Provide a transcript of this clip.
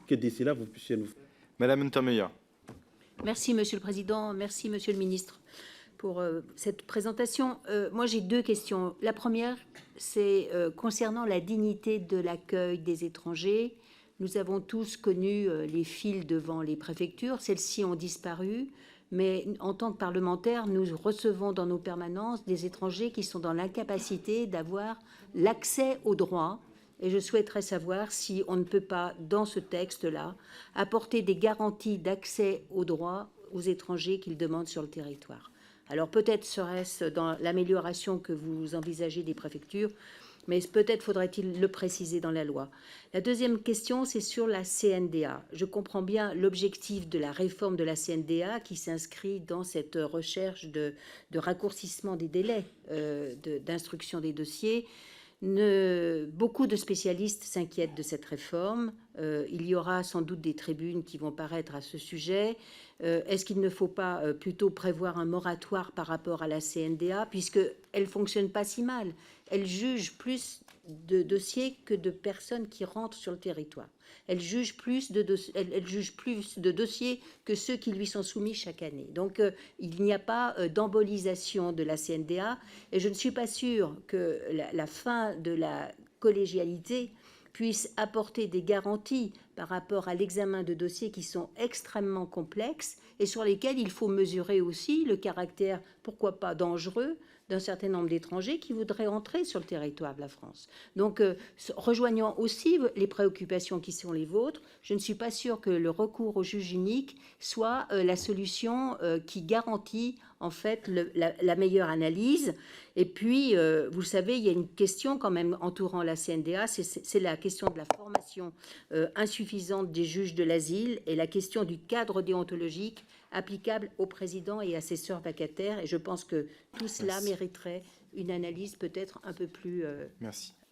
que d'ici là, vous puissiez nous faire. Madame Untermeyer. Merci, Monsieur le Président. Merci, Monsieur le Ministre, pour cette présentation. Moi, j'ai deux questions. La première, c'est concernant la dignité de l'accueil des étrangers. Nous avons tous connu les files devant les préfectures. Celles-ci ont disparu. Mais en tant que parlementaires, nous recevons dans nos permanences des étrangers qui sont dans l'incapacité d'avoir l'accès aux droits. Et je souhaiterais savoir si on ne peut pas, dans ce texte-là, apporter des garanties d'accès aux droits aux étrangers qu'ils demandent sur le territoire. Alors peut-être serait-ce dans l'amélioration que vous envisagez des préfectures, mais peut-être faudrait-il le préciser dans la loi. La deuxième question, c'est sur la CNDA. Je comprends bien l'objectif de la réforme de la CNDA qui s'inscrit dans cette recherche de raccourcissement des délais d'instruction des dossiers. Beaucoup de spécialistes s'inquiètent de cette réforme. Il y aura sans doute des tribunes qui vont paraître à ce sujet. Est-ce qu'il ne faut pas plutôt prévoir un moratoire par rapport à la CNDA, puisqu'elle ne fonctionne pas si mal? Elle juge plus de dossiers que de personnes qui rentrent sur le territoire. Elle juge plus de dossiers que ceux qui lui sont soumis chaque année. Donc, il n'y a pas d'embolisation de la CNDA. Et je ne suis pas sûre que la fin de la collégialité puisse apporter des garanties par rapport à l'examen de dossiers qui sont extrêmement complexes et sur lesquels il faut mesurer aussi le caractère, pourquoi pas dangereux, d'un certain nombre d'étrangers qui voudraient entrer sur le territoire de la France. Donc, rejoignant aussi les préoccupations qui sont les vôtres, je ne suis pas sûre que le recours au juge unique soit la solution qui garantit en fait la meilleure analyse. Et puis, vous savez, il y a une question quand même entourant la CNDA, c'est la question de la formation insuffisante des juges de l'asile et la question du cadre déontologique applicable au président et assesseurs vacataires. Et je pense que tout cela mériterait une analyse peut-être un peu plus Merci.